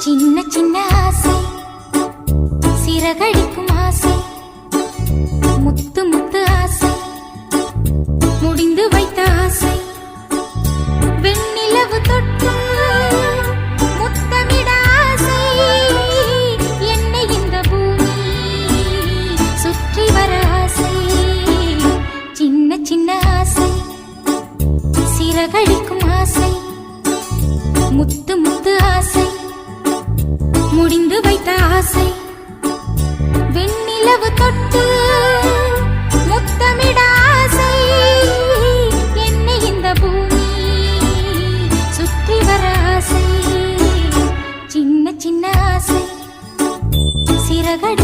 சின்ன சின்ன ஆசை, சிறகடிக்கும் ஆசை, முத்து முத்து ஆசை, முடிந்து வைத்த ஆசை, வெண்ணிலவு தொட்டு முத்தமிட ஆசை, என்னை இந்த பூமி சுற்றி வர ஆசை. சின்ன சின்ன ஆசை, சிறகடிக்கும் ஆசை, முத்து முத்து ஆசை, முடிந்து வைத்த ஆசை, வெண்ணிலவு தொட்டு முத்தமிட ஆசை, என்னை இந்த பூமி சுற்றி வர ஆசை. சின்ன சின்ன ஆசை, சிறகடி